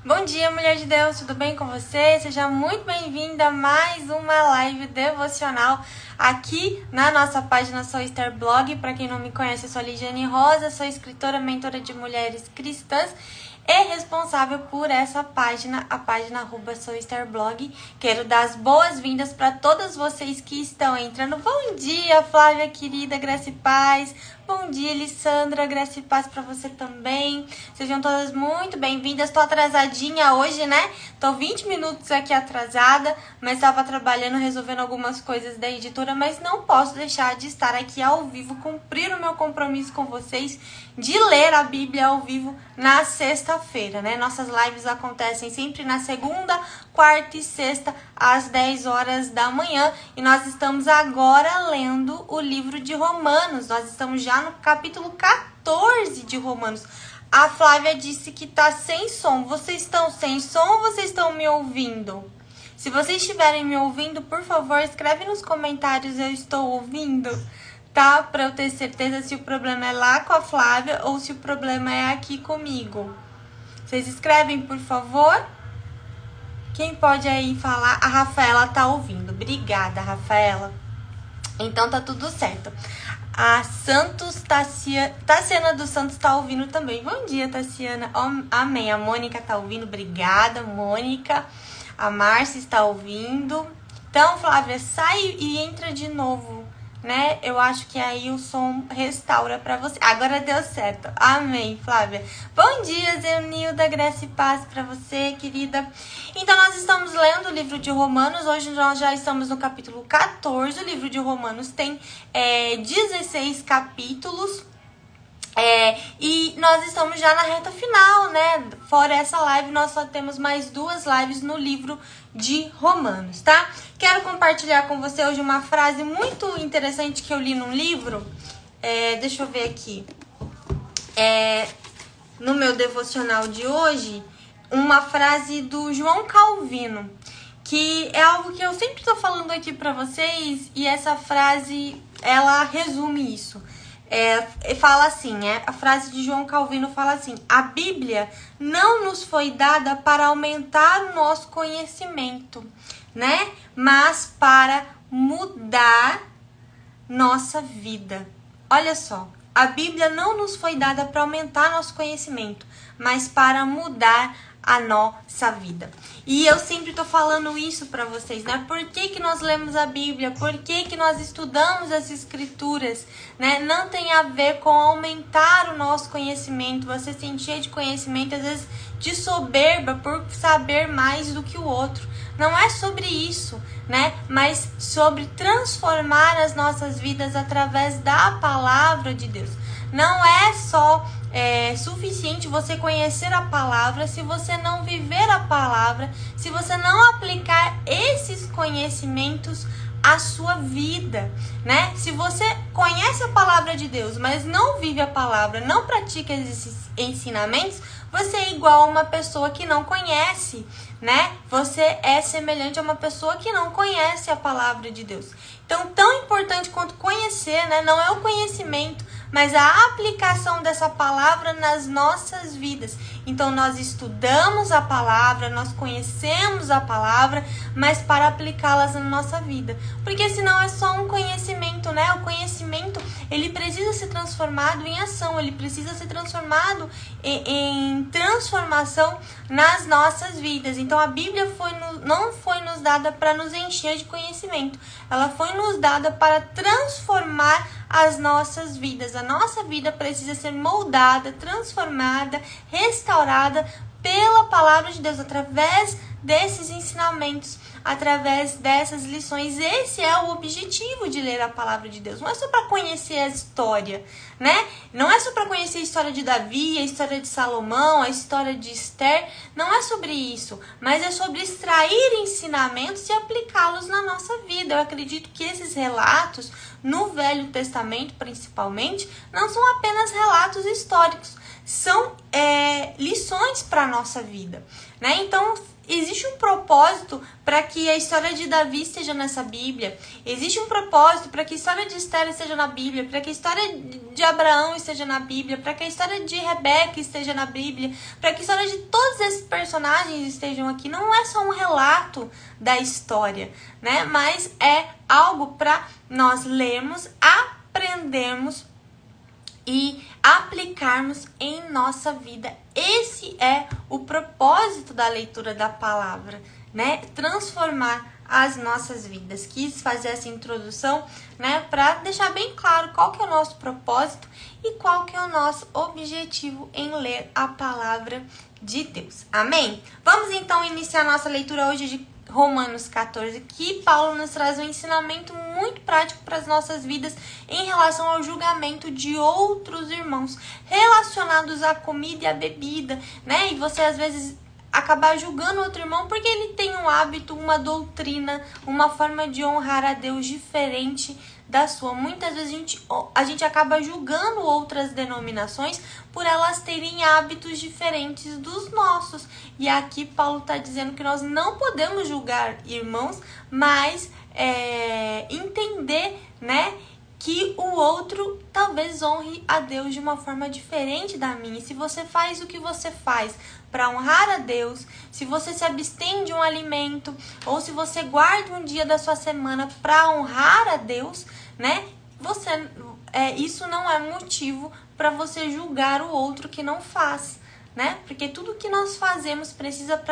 Bom dia, mulher de Deus, tudo bem com você? Seja muito bem-vinda a mais uma live devocional aqui na nossa página Sou Esther Blog. Para quem não me conhece, eu sou a Ligiane Rosa, sou escritora, mentora de mulheres cristãs e responsável por essa página, a página @souesterblog. Quero dar as boas-vindas para todas vocês que estão entrando. Bom dia, Flávia querida, graça e paz. Bom dia, Lissandra, graça e paz para você também. Sejam todas muito bem-vindas. Tô atrasadinha hoje, né? Tô 20 minutos aqui atrasada, mas estava trabalhando, resolvendo algumas coisas da editora, mas não posso deixar de estar aqui ao vivo, cumprir o meu compromisso com vocês de ler a Bíblia ao vivo na sexta-feira, né? Nossas lives acontecem sempre na segunda, quarta e sexta, às 10 horas da manhã. E nós estamos agora lendo o livro de Romanos. Nós estamos já no capítulo 14 de Romanos. A Flávia disse que tá sem som. Vocês estão sem som ou vocês estão me ouvindo? Se vocês estiverem me ouvindo, por favor, escreve nos comentários eu estou ouvindo, tá? Pra eu ter certeza se o problema é lá com a Flávia ou se o problema é aqui comigo. Vocês escrevem, por favor? Quem pode aí falar? A Rafaela tá ouvindo. Obrigada, Rafaela. Então tá tudo certo. A Tassiana dos Santos tá ouvindo também. Bom dia, Tassiana. Amém. A Mônica tá ouvindo. Obrigada, Mônica. A Márcia está ouvindo. Então, Flávia, sai e entra de novo, né? Eu acho que aí o som restaura pra você. Agora deu certo. Amém, Flávia. Bom dia, Zenilda, graça e paz pra você, querida. Então, nós estamos lendo o livro de Romanos. Hoje nós já estamos no capítulo 14. O livro de Romanos tem 16 capítulos. E nós estamos já na reta final, né? Fora essa live, nós só temos mais 2 lives no livro de Romanos, tá? Quero compartilhar com você hoje uma frase muito interessante que eu li num livro. Deixa eu ver aqui. No meu devocional de hoje, uma frase do João Calvino, que é algo que eu sempre tô falando aqui pra vocês, e essa frase, ela resume isso. Fala assim, a frase de João Calvino fala assim: a Bíblia não nos foi dada para aumentar o nosso conhecimento, né? Mas para mudar nossa vida. Olha só, a Bíblia não nos foi dada para aumentar nosso conhecimento, mas para mudar a nossa vida. E eu sempre tô falando isso para vocês, né? Por que nós lemos a Bíblia? Por que nós estudamos as Escrituras, né? Não tem a ver com aumentar o nosso conhecimento, você se encher de conhecimento, às vezes de soberba por saber mais do que o outro. Não é sobre isso, né? Mas sobre transformar as nossas vidas através da palavra de Deus. Não é só suficiente você conhecer a palavra se você não viver a palavra, se você não aplicar esses conhecimentos à sua vida, né? Se você conhece a palavra de Deus, mas não vive a palavra, não pratica esses ensinamentos, você é igual a uma pessoa que não conhece, né? Você é semelhante a uma pessoa que não conhece a palavra de Deus. Então, tão importante quanto conhecer, né? Não é o conhecimento, mas a aplicação dessa palavra nas nossas vidas. Então, nós estudamos a palavra, nós conhecemos a palavra, mas para aplicá-las na nossa vida. Porque senão é só um conhecimento, né? O conhecimento, ele precisa ser transformado em ação, ele precisa ser transformado em transformação nas nossas vidas. Então, a Bíblia não foi nos dada para nos encher de conhecimento, ela foi nos dada para transformar as nossas vidas. A nossa vida precisa ser moldada, transformada, restaurada pela palavra de Deus, através desses ensinamentos, através dessas lições. Esse é o objetivo de ler a palavra de Deus. Não é só para conhecer a história, né? Não é só para conhecer a história de Davi, a história de Salomão, a história de Esther. Não é sobre isso, mas é sobre extrair ensinamentos e aplicá-los na nossa vida. Eu acredito que esses relatos, no Velho Testamento principalmente, não são apenas relatos históricos, são lições para a nossa vida, né? Então, existe um propósito para que a história de Davi esteja nessa Bíblia. Existe um propósito para que a história de Esther esteja na Bíblia, para que a história de Abraão esteja na Bíblia, para que a história de Rebeca esteja na Bíblia, para que a história de todos esses personagens estejam aqui. Não é só um relato da história, né? Mas é algo para nós lermos, aprendermos e aplicarmos em nossa vida. Esse é o propósito da leitura da palavra, né? Transformar as nossas vidas. Quis fazer essa introdução, né, para deixar bem claro qual que é o nosso propósito e qual que é o nosso objetivo em ler a palavra de Deus. Amém? Vamos então iniciar nossa leitura hoje de Romanos 14, que Paulo nos traz um ensinamento muito prático para as nossas vidas em relação ao julgamento de outros irmãos relacionados à comida e à bebida, né? E você às vezes acabar julgando outro irmão porque ele tem um hábito, uma doutrina, uma forma de honrar a Deus diferente da sua. Muitas vezes a gente acaba julgando outras denominações por elas terem hábitos diferentes dos nossos. E aqui Paulo está dizendo que nós não podemos julgar irmãos, mas entender, né, que o outro talvez honre a Deus de uma forma diferente da minha. E se você faz o que você faz para honrar a Deus, se você se abstém de um alimento, ou se você guarda um dia da sua semana para honrar a Deus, né? Isso não é motivo para você julgar o outro que não faz, né? Porque tudo que nós fazemos precisa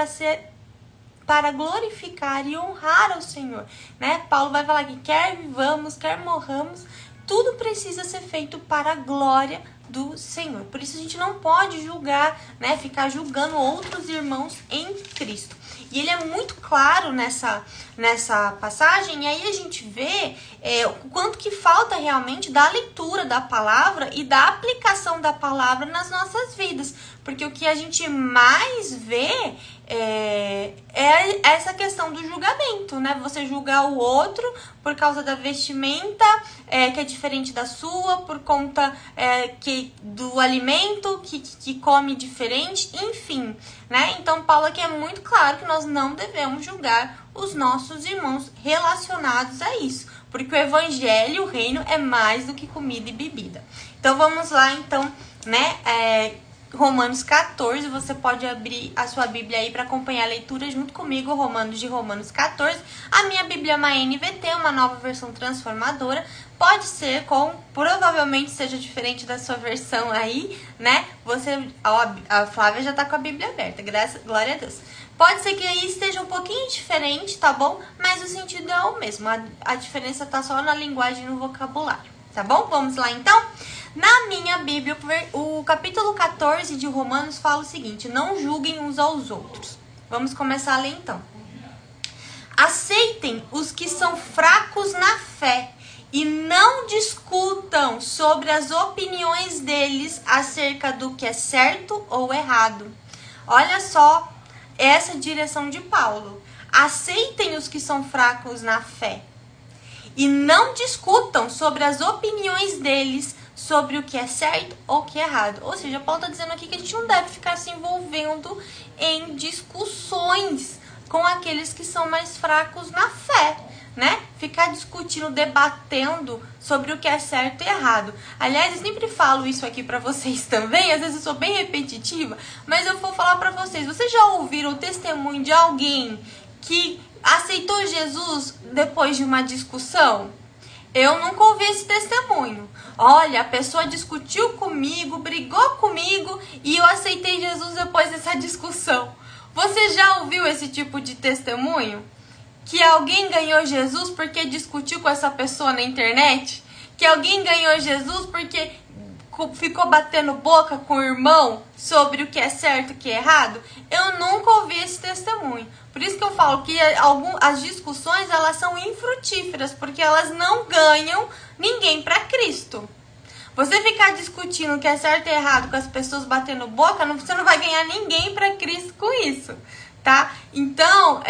para glorificar e honrar ao Senhor, né? Paulo vai falar que quer vivamos, quer morramos, tudo precisa ser feito para a glória do Senhor. Por isso a gente não pode julgar, né? Ficar julgando outros irmãos em Cristo. E ele é muito claro nessa passagem, e aí a gente vê o quanto que falta realmente da leitura da palavra e da aplicação da palavra nas nossas vidas. Porque o que a gente mais vê é essa questão do julgamento, né? Você julgar o outro por causa da vestimenta que é diferente da sua, por conta do alimento que come diferente, enfim, né? Então Paulo aqui é muito claro que nós não devemos julgar os nossos irmãos relacionados a isso, porque o evangelho, o reino é mais do que comida e bebida. Então vamos lá, então, né? Romanos 14, você pode abrir a sua Bíblia aí para acompanhar a leitura junto comigo, Romanos 14. A minha Bíblia é uma NVT, uma nova versão transformadora. Pode ser provavelmente seja diferente da sua versão aí, né? A Flávia já tá com a Bíblia aberta, glória a Deus. Pode ser que aí esteja um pouquinho diferente, tá bom? Mas o sentido é o mesmo, a diferença tá só na linguagem e no vocabulário, tá bom? Vamos lá então? Na minha Bíblia, o capítulo 14 de Romanos fala o seguinte: não julguem uns aos outros. Vamos começar a ler então. Aceitem os que são fracos na fé e não discutam sobre as opiniões deles acerca do que é certo ou errado. Olha só essa direção de Paulo. Aceitem os que são fracos na fé e não discutam sobre as opiniões deles sobre o que é certo ou o que é errado. Ou seja, Paulo está dizendo aqui que a gente não deve ficar se envolvendo em discussões com aqueles que são mais fracos na fé, né? Ficar discutindo, debatendo sobre o que é certo e errado. Aliás, eu sempre falo isso aqui pra vocês também, às vezes eu sou bem repetitiva, mas eu vou falar pra vocês. Vocês já ouviram o testemunho de alguém que aceitou Jesus depois de uma discussão? Eu nunca ouvi esse testemunho. Olha, a pessoa discutiu comigo, brigou comigo e eu aceitei Jesus depois dessa discussão. Você já ouviu esse tipo de testemunho? Que alguém ganhou Jesus porque discutiu com essa pessoa na internet? Que alguém ganhou Jesus porque ficou batendo boca com o irmão sobre o que é certo e o que é errado? Eu nunca ouvi esse testemunho. Por isso que eu falo que as discussões, elas são infrutíferas, porque elas não ganham ninguém para Cristo. Você ficar discutindo o que é certo e errado com as pessoas batendo boca, você não vai ganhar ninguém para Cristo com isso, tá? Então,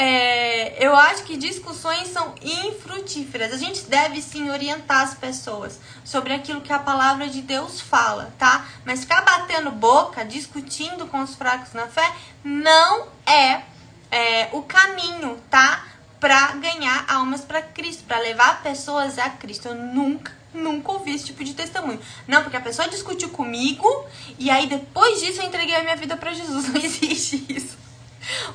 eu acho que discussões são infrutíferas. A gente deve sim orientar as pessoas sobre aquilo que a palavra de Deus fala, tá? Mas ficar batendo boca, discutindo com os fracos na fé, não é o caminho, tá? Pra ganhar almas pra Cristo, pra levar pessoas a Cristo. Eu nunca ouvi esse tipo de testemunho. Não, porque a pessoa discutiu comigo e aí depois disso eu entreguei a minha vida pra Jesus. Não existe isso.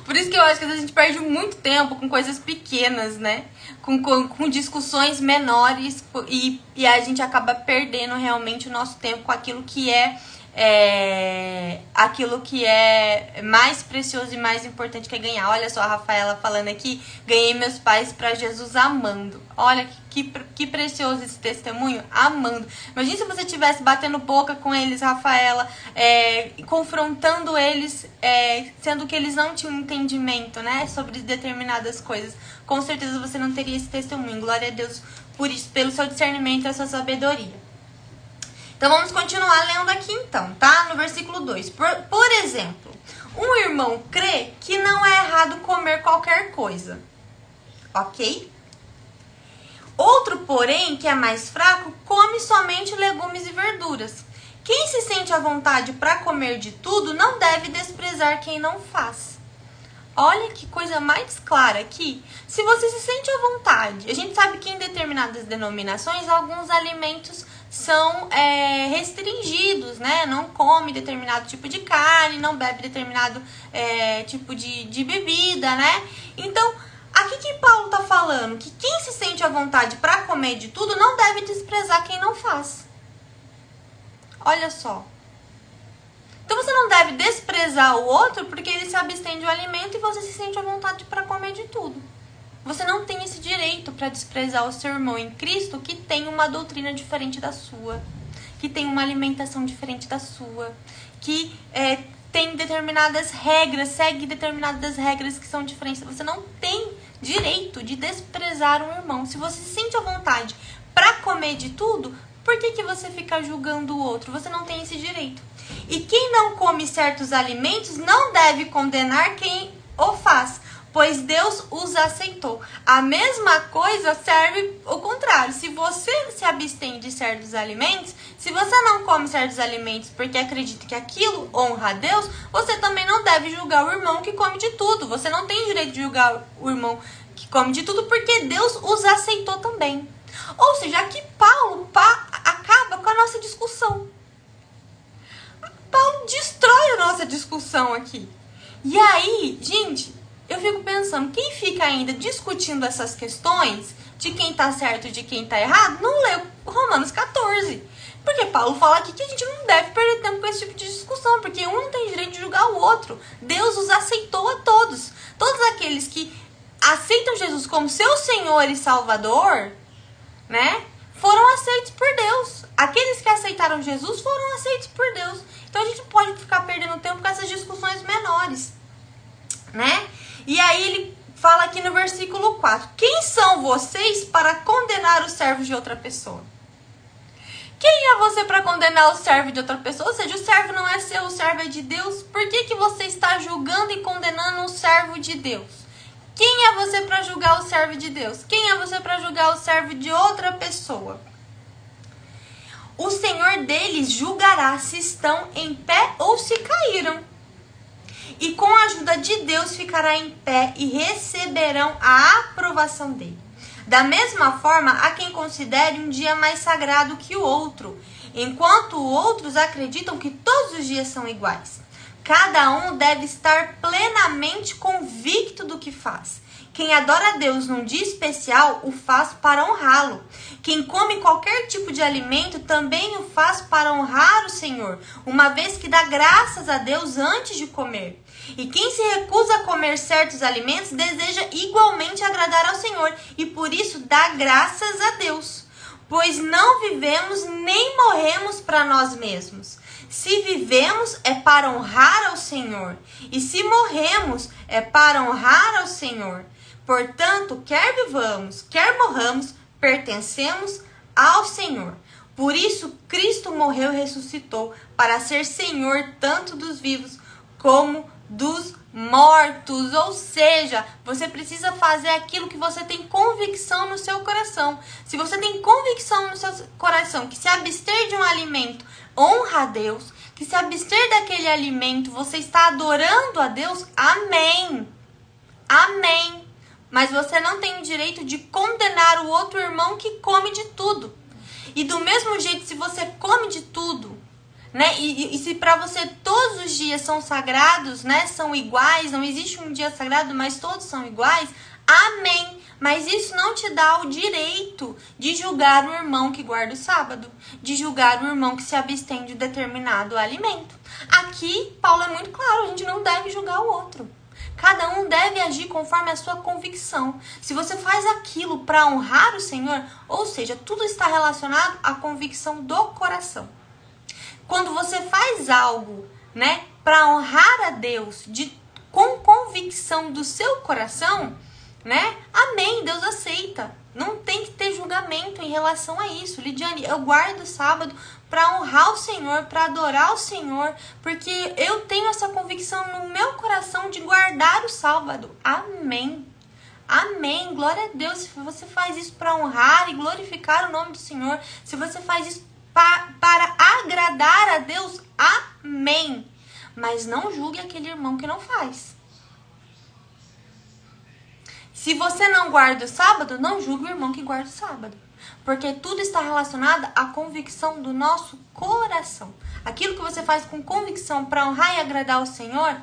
Por isso que eu acho que às vezes a gente perde muito tempo com coisas pequenas, né? Com discussões menores e a gente acaba perdendo realmente o nosso tempo com aquilo que é mais precioso e mais importante, que é ganhar. Olha só a Rafaela falando aqui, ganhei meus pais para Jesus amando. Olha que precioso esse testemunho, amando. Imagina se você estivesse batendo boca com eles, Rafaela, confrontando eles, sendo que eles não tinham entendimento, né, sobre determinadas coisas. Com certeza você não teria esse testemunho. Glória a Deus por isso, pelo seu discernimento e a sua sabedoria. Então, vamos continuar lendo aqui então, tá? No versículo 2. Por exemplo, um irmão crê que não é errado comer qualquer coisa, ok? Outro, porém, que é mais fraco, come somente legumes e verduras. Quem se sente à vontade para comer de tudo não deve desprezar quem não faz. Olha que coisa mais clara aqui. Se você se sente à vontade, a gente sabe que em determinadas denominações, alguns alimentos são restringidos, né? Não come determinado tipo de carne, não bebe determinado tipo de bebida, né? Então, aqui que Paulo tá falando que quem se sente à vontade para comer de tudo não deve desprezar quem não faz. Olha só. Então você não deve desprezar o outro porque ele se abstém de um alimento e você se sente à vontade para comer de tudo. Você não tem esse direito para desprezar o seu irmão em Cristo que tem uma doutrina diferente da sua, que tem uma alimentação diferente da sua, que tem determinadas regras, segue determinadas regras que são diferentes. Você não tem direito de desprezar um irmão. Se você se sente à vontade para comer de tudo, por que você fica julgando o outro? Você não tem esse direito. E quem não come certos alimentos não deve condenar quem o faz, pois Deus os aceitou. A mesma coisa serve o contrário. Se você se abstém de certos alimentos, se você não come certos alimentos porque acredita que aquilo honra a Deus, você também não deve julgar o irmão que come de tudo. Você não tem direito de julgar o irmão que come de tudo porque Deus os aceitou também. Ou seja, aqui Paulo acaba com a nossa discussão. Paulo destrói a nossa discussão aqui. E aí, gente, eu fico pensando, quem fica ainda discutindo essas questões de quem tá certo e de quem tá errado, não leu Romanos 14. Porque Paulo fala aqui que a gente não deve perder tempo com esse tipo de discussão, porque um não tem direito de julgar o outro. Deus os aceitou a todos. Todos aqueles que aceitam Jesus como seu Senhor e Salvador, né, foram aceitos por Deus. Aqueles que aceitaram Jesus foram aceitos por Deus. Então a gente não pode ficar perdendo tempo com essas discussões menores, né? E aí ele fala aqui no versículo 4. Quem são vocês para condenar o servo de outra pessoa? Quem é você para condenar o servo de outra pessoa? Ou seja, o servo não é seu, o servo é de Deus. Por que você está julgando e condenando o servo de Deus? Quem é você para julgar o servo de Deus? Quem é você para julgar o servo de outra pessoa? O Senhor deles julgará se estão em pé ou se caíram. E com a ajuda de Deus ficará em pé e receberão a aprovação dele. Da mesma forma, há quem considere um dia mais sagrado que o outro, enquanto outros acreditam que todos os dias são iguais. Cada um deve estar plenamente convicto do que faz. Quem adora a Deus num dia especial, o faz para honrá-lo. Quem come qualquer tipo de alimento também o faz para honrar o Senhor, uma vez que dá graças a Deus antes de comer. E quem se recusa a comer certos alimentos deseja igualmente agradar ao Senhor, e por isso dá graças a Deus. Pois não vivemos nem morremos para nós mesmos. Se vivemos, é para honrar ao Senhor. E se morremos, é para honrar ao Senhor. Portanto, quer vivamos, quer morramos, pertencemos ao Senhor. Por isso, Cristo morreu e ressuscitou para ser Senhor tanto dos vivos como dos mortos. Ou seja, você precisa fazer aquilo que você tem convicção no seu coração. Se você tem convicção no seu coração que se abster de um alimento honra a Deus, que se abster daquele alimento você está adorando a Deus, amém. Amém. Mas você não tem o direito de condenar o outro irmão que come de tudo. E do mesmo jeito, se você come de tudo, né? E se para você todos os dias são sagrados, né? São iguais, não existe um dia sagrado, mas todos são iguais. Amém. Mas isso não te dá o direito de julgar o irmão que guarda o sábado, de julgar o irmão que se abstém de determinado alimento. Aqui, Paulo é muito claro, a gente não deve julgar o outro. Cada um deve agir conforme a sua convicção. Se você faz aquilo para honrar o Senhor, ou seja, tudo está relacionado à convicção do coração. Quando você faz algo, né, para honrar a Deus com convicção do seu coração, né? Amém, Deus aceita. Não tem que ter julgamento em relação a isso. Lidiane, eu guardo o sábado para honrar o Senhor, para adorar o Senhor, porque eu tenho essa convicção no meu coração de guardar o sábado. Amém. Amém. Glória a Deus. Se você faz isso para honrar e glorificar o nome do Senhor, se você faz isso para agradar a Deus, amém. Mas não julgue aquele irmão que não faz. Se você não guarda o sábado, não julgue o irmão que guarda o sábado. Porque tudo está relacionado à convicção do nosso coração. Aquilo que você faz com convicção para honrar e agradar o Senhor,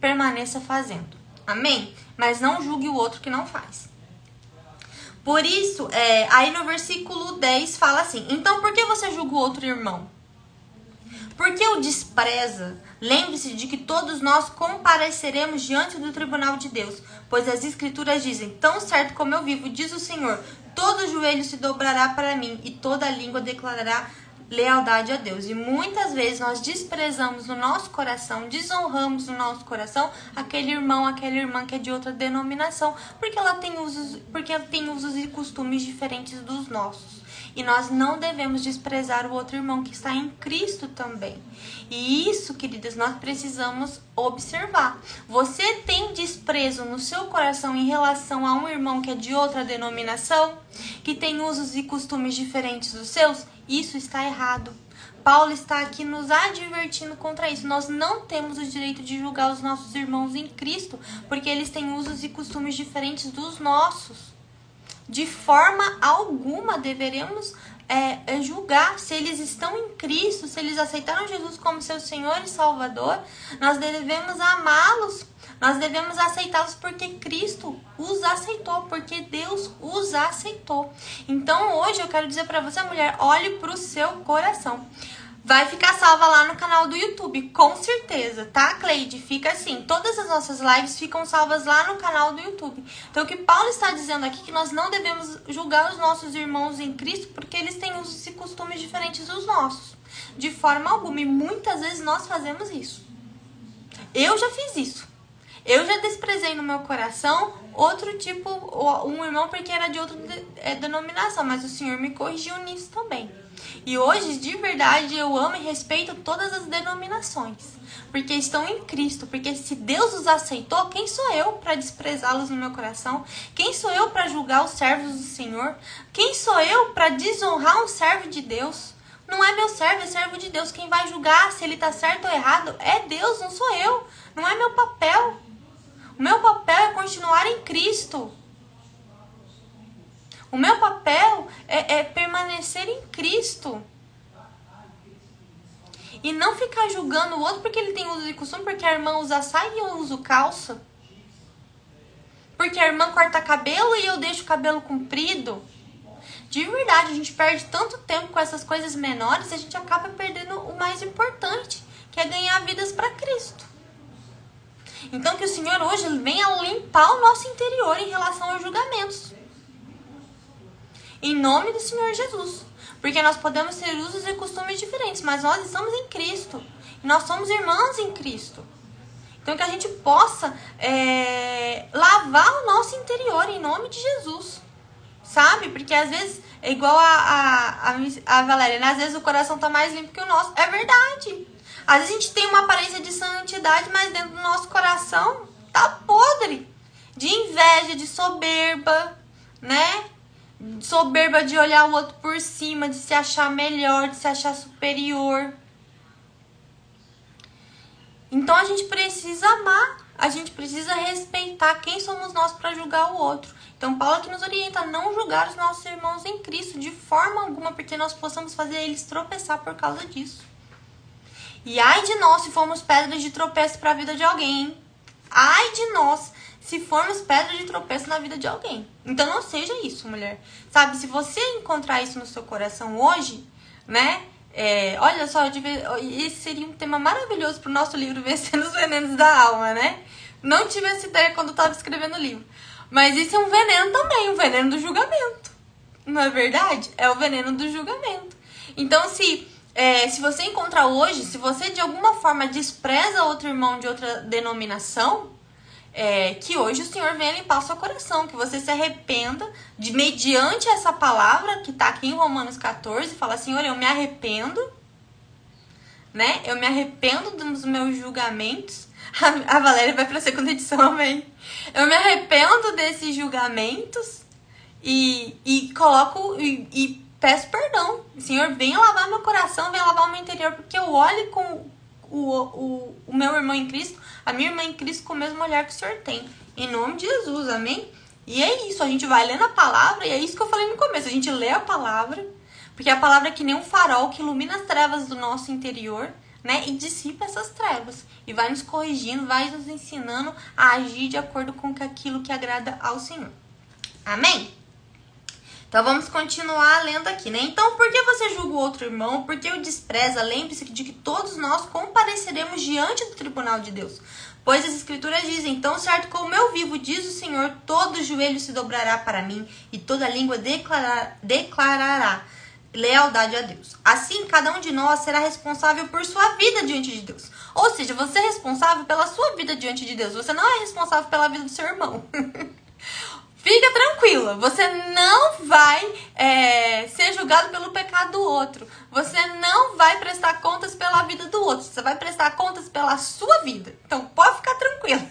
permaneça fazendo. Amém? Mas não julgue o outro que não faz. Por isso, aí no versículo 10 fala assim: então por que você julga o outro irmão? Por que o despreza? Lembre-se de que todos nós compareceremos diante do tribunal de Deus, pois as escrituras dizem: tão certo como eu vivo, diz o Senhor, todo joelho se dobrará para mim e toda língua declarará lealdade a Deus. E muitas vezes nós desprezamos no nosso coração, desonramos no nosso coração aquele irmão, aquela irmã que é de outra denominação, porque ela tem usos e costumes diferentes dos nossos. E nós não devemos desprezar o outro irmão que está em Cristo também. E isso, queridas, nós precisamos observar. Você tem desprezo no seu coração em relação a um irmão que é de outra denominação, que tem usos e costumes diferentes dos seus? Isso está errado. Paulo está aqui nos advertindo contra isso. Nós não temos o direito de julgar os nossos irmãos em Cristo, porque eles têm usos e costumes diferentes dos nossos. De forma alguma deveremos julgar se eles estão em Cristo, se eles aceitaram Jesus como seu Senhor e Salvador. Nós devemos amá-los, nós devemos aceitá-los porque Cristo os aceitou, porque Deus os aceitou. Então hoje eu quero dizer para você, mulher, olhe para o seu coração. Vai ficar salva lá no canal do YouTube, com certeza, tá, Cleide? Fica assim, todas as nossas lives ficam salvas lá no canal do YouTube. Então o que Paulo está dizendo aqui é que nós não devemos julgar os nossos irmãos em Cristo porque eles têm usos e costumes diferentes dos nossos. De forma alguma, e muitas vezes nós fazemos isso. Eu já fiz isso. Eu já desprezei no meu coração outro tipo, um irmão porque era de outra denominação, mas o Senhor me corrigiu nisso também. E hoje, de verdade, eu amo e respeito todas as denominações, porque estão em Cristo. Porque se Deus os aceitou, quem sou eu para desprezá-los no meu coração? Quem sou eu para julgar os servos do Senhor? Quem sou eu para desonrar um servo de Deus? Não é meu servo, é servo de Deus. Quem vai julgar se ele está certo ou errado é Deus, não sou eu. Não é meu papel. O meu papel é continuar em Cristo. O meu papel é permanecer em Cristo. E não ficar julgando o outro porque ele tem uso e costume, porque a irmã usa saia e eu uso calça. Porque a irmã corta cabelo e eu deixo o cabelo comprido. De verdade, a gente perde tanto tempo com essas coisas menores e a gente acaba perdendo o mais importante, que é ganhar vidas para Cristo. Então que o Senhor hoje venha limpar o nosso interior em relação aos julgamentos. Em nome do Senhor Jesus. Porque nós podemos ter usos e costumes diferentes, mas nós estamos em Cristo. E nós somos irmãs em Cristo. Então que a gente possa lavar o nosso interior em nome de Jesus. Sabe? Porque às vezes, é igual a Valéria, né? Às vezes o coração tá mais limpo que o nosso. É verdade. Às vezes a gente tem uma aparência de santidade, mas dentro do nosso coração tá podre. De inveja, de soberba, né? Soberba de olhar o outro por cima, de se achar melhor, de se achar superior. Então a gente precisa amar a gente precisa respeitar quem somos nós para julgar o outro. Então, Paulo aqui nos orienta a não julgar os nossos irmãos em Cristo de forma alguma, porque nós possamos fazer eles tropeçar por causa disso. E ai de nós se formos pedras de tropeço para a vida de alguém, hein? Ai de nós se formos pedras de tropeço na vida de alguém. Então, não seja isso, mulher. Sabe, se você encontrar isso no seu coração hoje, né? Olha só, esse seria um tema maravilhoso para o nosso livro Vencendo os Venenos da Alma, né? Não tive essa ideia quando eu estava escrevendo o livro. Mas isso é um veneno também, um veneno do julgamento. Não é verdade? É o veneno do julgamento. Então, se você encontrar hoje, se você de alguma forma despreza outro irmão de outra denominação, que hoje o Senhor venha limpar o seu coração, que você se arrependa mediante essa palavra que está aqui em Romanos 14, fala, Senhor, eu me arrependo, né? Eu me arrependo dos meus julgamentos. A Valéria vai para a segunda edição, amém. Eu me arrependo desses julgamentos e coloco e peço perdão. Senhor, venha lavar meu coração, venha lavar o meu interior, porque eu olho com o meu irmão em Cristo, a minha irmã em Cristo com o mesmo olhar que o Senhor tem. Em nome de Jesus, amém? E é isso, a gente vai lendo a palavra, e é isso que eu falei no começo, a gente lê a palavra, porque a palavra é que nem um farol que ilumina as trevas do nosso interior, né? E dissipa essas trevas. E vai nos corrigindo, vai nos ensinando a agir de acordo com aquilo que agrada ao Senhor. Amém? Então vamos continuar lendo aqui, né? Então, por que você julga o outro irmão? Por que o despreza? Lembre-se de que todos nós compareceremos diante do tribunal de Deus. Pois as escrituras dizem, tão certo como eu vivo, diz o Senhor, todo joelho se dobrará para mim e toda língua declarará lealdade a Deus. Assim, cada um de nós será responsável por sua vida diante de Deus. Ou seja, você é responsável pela sua vida diante de Deus. Você não é responsável pela vida do seu irmão. Fica tranquila, você não vai ser julgado pelo pecado do outro. Você não vai prestar contas pela vida do outro. Você vai prestar contas pela sua vida. Então, pode ficar tranquila.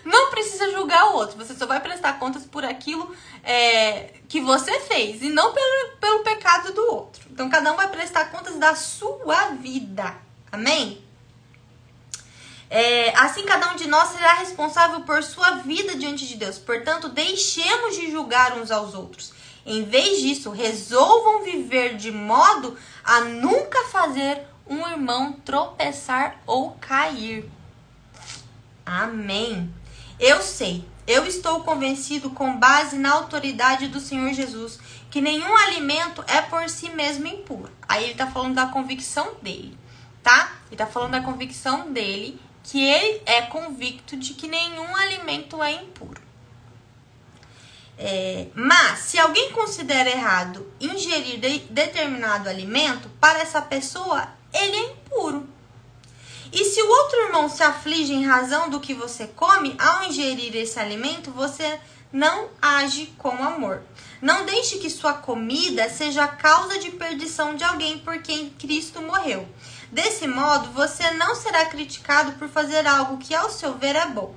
Não precisa julgar o outro. Você só vai prestar contas por aquilo que você fez e não pelo pecado do outro. Então, cada um vai prestar contas da sua vida. Amém? Assim, cada um de nós será responsável por sua vida diante de Deus. Portanto, deixemos de julgar uns aos outros. Em vez disso, resolvam viver de modo a nunca fazer um irmão tropeçar ou cair. Amém. Eu estou convencido com base na autoridade do Senhor Jesus que nenhum alimento é por si mesmo impuro. Aí ele tá falando da convicção dele, tá? Ele tá falando da convicção dele, que ele é convicto de que nenhum alimento é impuro. Mas, se alguém considera errado ingerir determinado alimento, para essa pessoa, ele é impuro. E se o outro irmão se aflige em razão do que você come, ao ingerir esse alimento, você não age com amor. Não deixe que sua comida seja a causa de perdição de alguém por quem Cristo morreu. Desse modo, você não será criticado por fazer algo que, ao seu ver, é bom.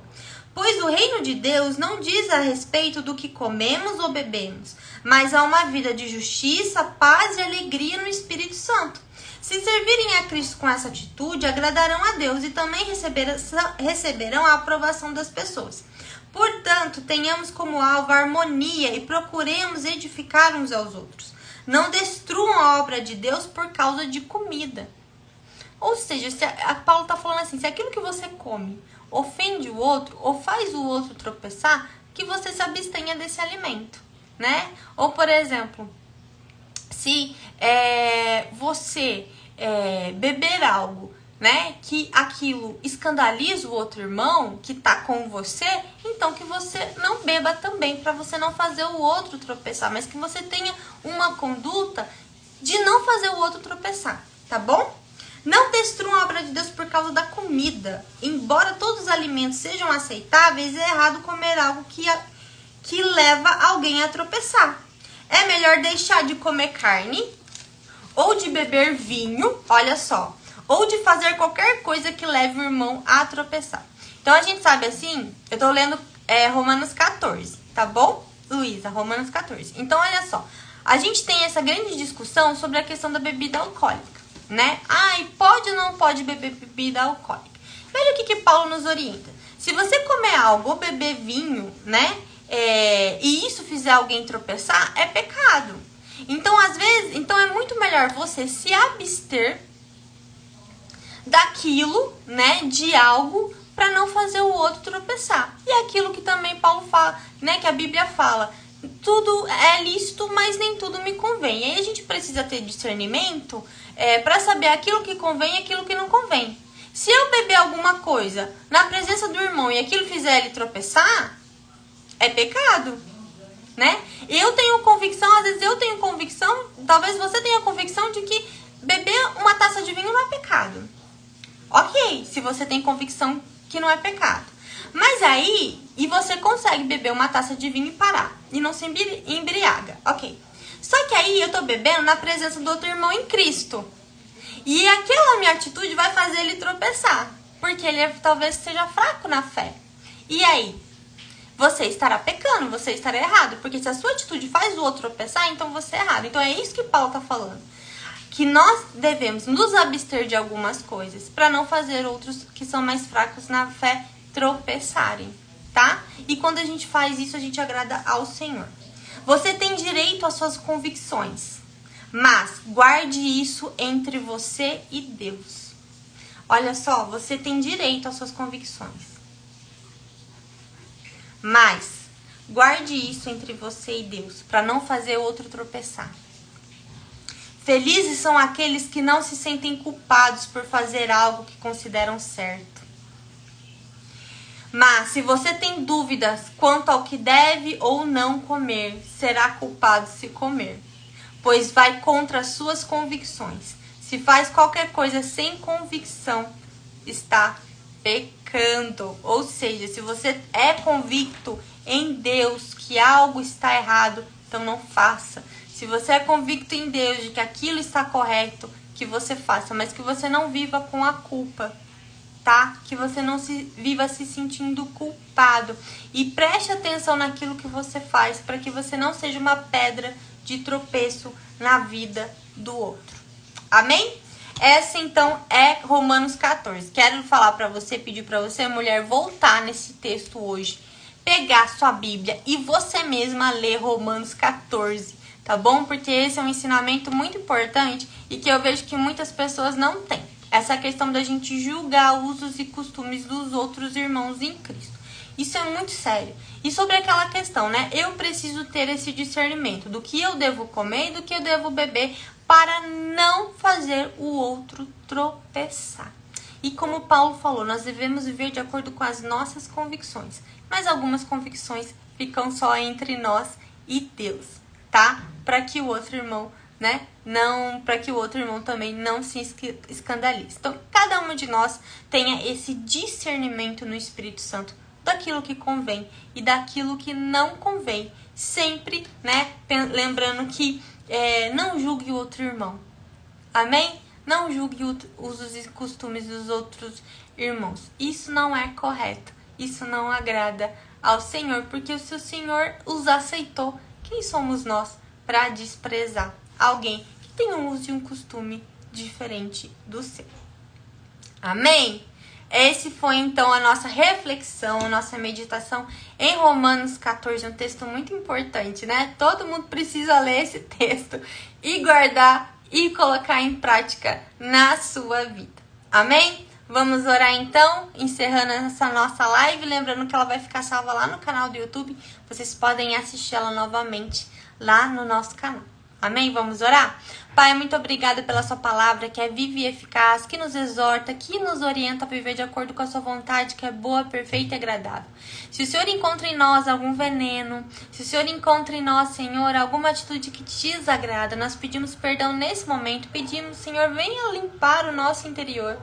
Pois o reino de Deus não diz a respeito do que comemos ou bebemos, mas a uma vida de justiça, paz e alegria no Espírito Santo. Se servirem a Cristo com essa atitude, agradarão a Deus e também receberão a aprovação das pessoas. Portanto, tenhamos como alvo a harmonia e procuremos edificar uns aos outros. Não destruam a obra de Deus por causa de comida. Ou seja, Paulo está falando assim, se aquilo que você come ofende o outro ou faz o outro tropeçar, que você se abstenha desse alimento, né? Ou, por exemplo, se você beber algo, né, que aquilo escandaliza o outro irmão que tá com você, então que você não beba também, para você não fazer o outro tropeçar, mas que você tenha uma conduta de não fazer o outro tropeçar, tá bom? Não destruam a obra de Deus por causa da comida. Embora todos os alimentos sejam aceitáveis, é errado comer algo que leva alguém a tropeçar. É melhor deixar de comer carne ou de beber vinho, olha só, ou de fazer qualquer coisa que leve o irmão a tropeçar. Então, a gente sabe assim, eu tô lendo Romanos 14, tá bom, Luísa? Romanos 14. Então, olha só, a gente tem essa grande discussão sobre a questão da bebida alcoólica, né? Pode ou não pode beber bebida alcoólica? Veja o que Paulo nos orienta. Se você comer algo ou beber vinho, né? E isso fizer alguém tropeçar, é pecado. Então, às vezes, é muito melhor você se abster daquilo, né? De algo para não fazer o outro tropeçar. E aquilo que também Paulo fala, né? Que a Bíblia fala. Tudo é lícito, mas nem tudo me convém. E aí a gente precisa ter discernimento para saber aquilo que convém e aquilo que não convém. Se eu beber alguma coisa na presença do irmão e aquilo fizer ele tropeçar, é pecado, né? Eu tenho convicção, às vezes eu tenho convicção, talvez você tenha convicção de que beber uma taça de vinho não é pecado. Ok, se você tem convicção que não é pecado. Mas aí, e você consegue beber uma taça de vinho e parar, e não se embriaga, ok. Só que aí eu tô bebendo na presença do outro irmão em Cristo. E aquela minha atitude vai fazer ele tropeçar, porque ele talvez seja fraco na fé. E aí? Você estará pecando, você estará errado, porque se a sua atitude faz o outro tropeçar, então você é errado. Então é isso que Paulo tá falando. Que nós devemos nos abster de algumas coisas para não fazer outros que são mais fracos na fé tropeçarem, tá? E quando a gente faz isso, a gente agrada ao Senhor. Você tem direito às suas convicções, mas guarde isso entre você e Deus. Olha só, você tem direito às suas convicções, mas guarde isso entre você e Deus, para não fazer o outro tropeçar. Felizes são aqueles que não se sentem culpados por fazer algo que consideram certo. Mas se você tem dúvidas quanto ao que deve ou não comer, será culpado se comer, pois vai contra as suas convicções. Se faz qualquer coisa sem convicção, está pecando. Ou seja, se você é convicto em Deus que algo está errado, então não faça. Se você é convicto em Deus de que aquilo está correto, que você faça, mas que você não viva com a culpa, tá? Que você não viva se sentindo culpado. E preste atenção naquilo que você faz, para que você não seja uma pedra de tropeço na vida do outro. Amém? Essa então é Romanos 14. Quero falar para você, pedir para você, mulher, voltar nesse texto hoje, pegar sua Bíblia e você mesma ler Romanos 14, tá bom? Porque esse é um ensinamento muito importante e que eu vejo que muitas pessoas não têm. Essa questão da gente julgar usos e costumes dos outros irmãos em Cristo. Isso é muito sério. E sobre aquela questão, né? Eu preciso ter esse discernimento do que eu devo comer e do que eu devo beber para não fazer o outro tropeçar. E como Paulo falou, nós devemos viver de acordo com as nossas convicções. Mas algumas convicções ficam só entre nós e Deus, tá? Para que o outro irmão, né? Para que o outro irmão também não se escandalize. Então, cada um de nós tenha esse discernimento no Espírito Santo daquilo que convém e daquilo que não convém. Sempre, né? Lembrando que não julgue o outro irmão. Amém? Não julgue os usos e costumes dos outros irmãos. Isso não é correto. Isso não agrada ao Senhor, porque se o Senhor os aceitou, quem somos nós para desprezar alguém que tem um uso e um costume diferente do seu? Amém? Esse foi então a nossa reflexão, a nossa meditação em Romanos 14, um texto muito importante, né? Todo mundo precisa ler esse texto e guardar e colocar em prática na sua vida. Amém? Vamos orar então, encerrando essa nossa live, lembrando que ela vai ficar salva lá no canal do YouTube. Vocês podem assistir ela novamente lá no nosso canal. Amém? Vamos orar? Pai, muito obrigada pela sua palavra, que é viva e eficaz, que nos exorta, que nos orienta a viver de acordo com a sua vontade, que é boa, perfeita e agradável. Se o Senhor encontra em nós algum veneno, se o Senhor encontra em nós, Senhor, alguma atitude que te desagrada, nós pedimos perdão nesse momento, pedimos, Senhor, venha limpar o nosso interior,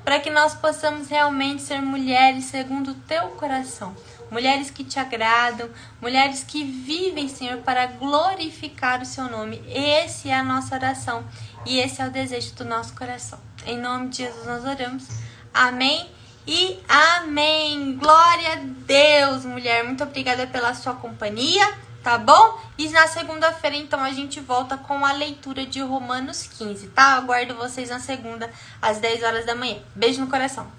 para que nós possamos realmente ser mulheres segundo o teu coração. Mulheres que te agradam, mulheres que vivem, Senhor, para glorificar o seu nome. Essa é a nossa oração e esse é o desejo do nosso coração. Em nome de Jesus nós oramos. Amém e amém. Glória a Deus, mulher. Muito obrigada pela sua companhia, tá bom? E na segunda-feira, então, a gente volta com a leitura de Romanos 15, tá? Eu aguardo vocês na segunda, às 10 horas da manhã. Beijo no coração.